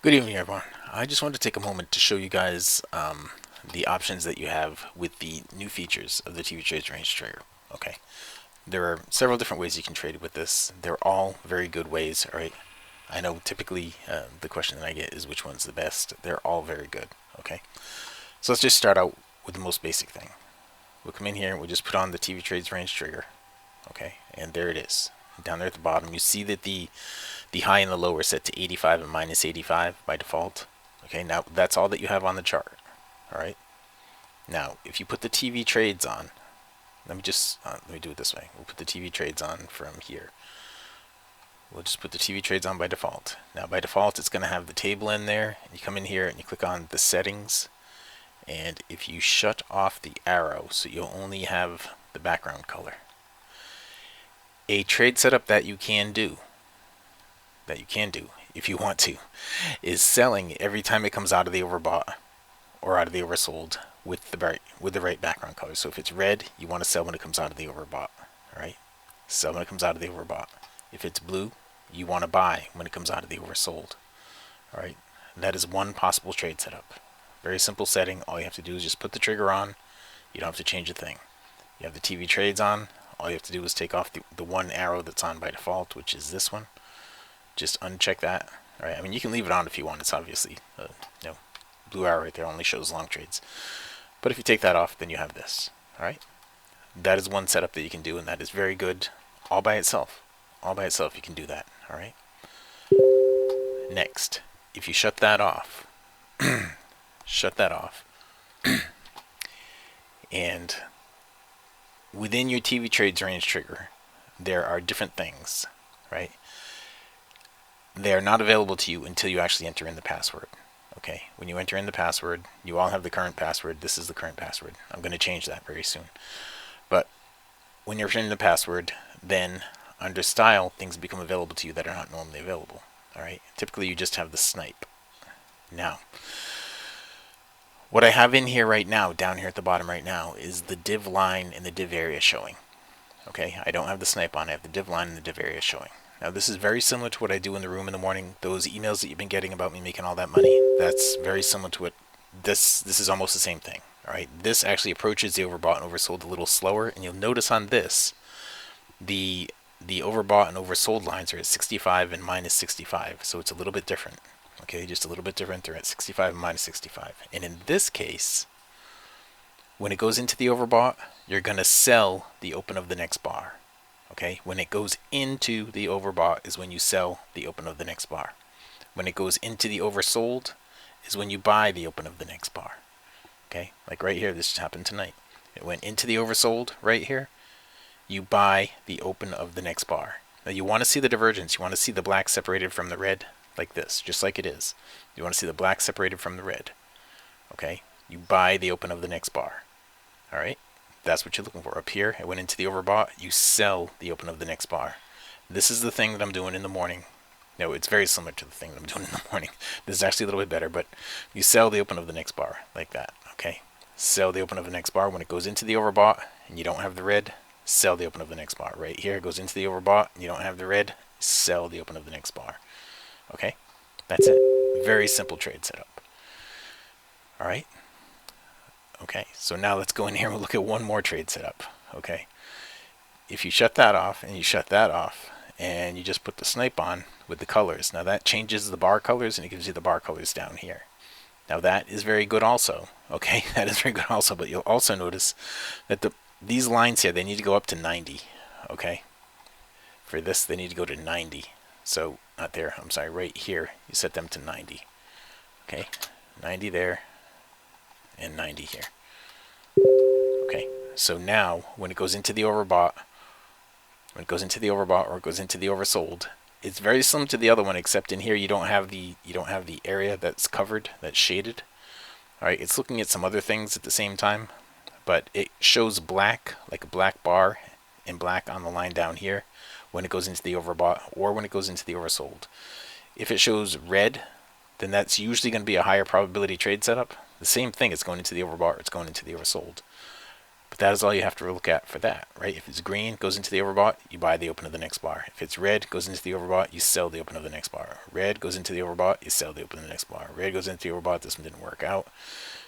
Good evening, everyone. I just wanted to take a moment to show you guys the options that you have with the new features of the TV Trades Range Trigger. Okay, there are several different ways you can trade with this. They're all very good ways, all right? I know typically the question that I get is which one's the best. They're all very good, okay? So let's just start out with the most basic thing. We'll come in here and we'll just put on the TV Trades Range Trigger, okay? And there it is. Down there at the bottom, you see that the high and the low are set to 85 and minus 85 by default. Okay, now that's all that you have on the chart. All right. Now, if you put the TV trades on, let me do it this way. We'll put the TV trades on from here. We'll just put the TV trades on by default. Now, by default, it's going to have the table in there. You come in here and you click on the settings. And if you shut off the arrow, so you'll only have the background color. A trade setup that you can do if you want to, is selling every time it comes out of the overbought or out of the oversold with the right background color. So if it's red, you want to sell when it comes out of the overbought. All right, sell when it comes out of the overbought. If it's blue, you want to buy when it comes out of the oversold. All right, that is one possible trade setup. Very simple setting. All you have to do is just put the trigger on. You don't have to change a thing. You have the TV trades on. All you have to do is take off the one arrow that's on by default, which is this one. Just uncheck that. All right. I mean, you can leave it on if you want. It's obviously, blue arrow right there only shows long trades. But if you take that off, then you have this. All right. That is one setup that you can do, and that is very good all by itself. All by itself, you can do that. All right. Next, if you shut that off, shut that off, and within your TV trades range trigger, there are different things, right? They are not available to you until you actually enter in the password. Okay, when you enter in the password, you all have the current password. This is the current password. I'm going to change that very soon. But when you're entering the password, then under style, things become available to you that are not normally available. All right, typically you just have the snipe. Now, what I have in here right now, down here at the bottom right now, is the div line and the div area showing. Okay, I don't have the snipe on. I have the div line and the div area showing. Now this is very similar to what I do in the room in the morning. Those emails that you've been getting about me making all that money, that's very similar to it. This is almost the same thing. All right, this actually approaches the overbought and oversold a little slower, and you'll notice on this, the overbought and oversold lines are at 65 and minus 65, so it's a little bit different. Okay, just a little bit different. They're at 65 and minus 65, and in this case, when it goes into the overbought, you're going to sell the open of the next bar. Okay, when it goes into the overbought is when you sell the open of the next bar. When it goes into the oversold is when you buy the open of the next bar. Okay, like right here, this just happened tonight. It went into the oversold right here. You buy the open of the next bar. Now you want to see the divergence. You want to see the black separated from the red like this, just like it is. You want to see the black separated from the red. Okay, you buy the open of the next bar. All right. That's what you're looking for. Up here, it went into the overbought. You sell the open of the next bar. This is the thing that I'm doing in the morning. No, it's very similar to the thing that I'm doing in the morning. This is actually a little bit better, but you sell the open of the next bar like that. Okay, sell the open of the next bar. When it goes into the overbought and you don't have the red, sell the open of the next bar. Right here, it goes into the overbought and you don't have the red, sell the open of the next bar. Okay, that's it. Very simple trade setup. All right. Okay, so now let's go in here and we'll look at one more trade setup. Okay, if you shut that off and you shut that off and you just put the snipe on with the colors, now that changes the bar colors and it gives you the bar colors down here. Now that is very good also. Okay, that is very good also, but you'll also notice that these lines here, they need to go up to 90. Okay, for this they need to go to 90. So not there, I'm sorry, right here, you set them to 90. Okay, 90 there and 90 here. Okay, so now when it goes into the overbought, or it goes into the oversold, it's very similar to the other one, except in here you don't have the area that's covered, that's shaded. All right, it's looking at some other things at the same time, but it shows black, like a black bar, and black on the line down here when it goes into the overbought or when it goes into the oversold. If it shows red, then that's usually going to be a higher probability trade setup. The same thing, it's going into the overbought or it's going into the oversold. But that is all you have to look at for that, right? If it's green, goes into the overbought, you buy the open of the next bar. If it's red, goes into the overbought, you sell the open of the next bar. Red goes into the overbought, you sell the open of the next bar. Red goes into the overbought, this one didn't work out.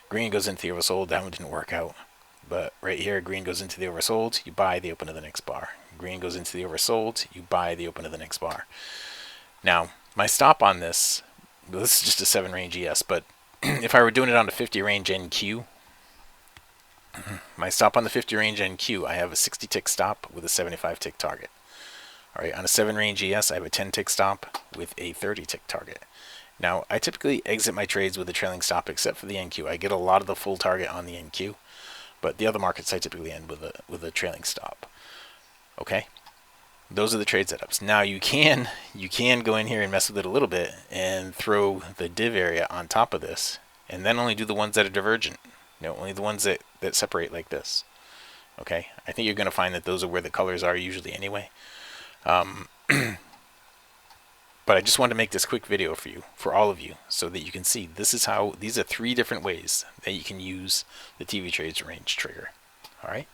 Green goes into the oversold, that one didn't work out. But right here, green goes into the oversold, you buy the open of the next bar. Green goes into the oversold, you buy the open of the next bar. Now, my stop on this, this is just a 7 range ES, but if I were doing it on a 50 range NQ, my stop on the 50 range NQ, I have a 60 tick stop with a 75 tick target. All right, on a 7 range ES, I have a 10 tick stop with a 30 tick target. Now, I typically exit my trades with a trailing stop except for the NQ. I get a lot of the full target on the NQ, but the other markets I typically end with a trailing stop. Okay, those are the trade setups. Now you can go in here and mess with it a little bit and throw the div area on top of this, and then only do the ones that are divergent. Only the ones that separate like this. Okay, I think you're going to find that those are where the colors are usually anyway. But I just wanted to make this quick video for you, for all of you, so that you can see this is how, these are 3 different ways that you can use the TV trades range trigger. All right.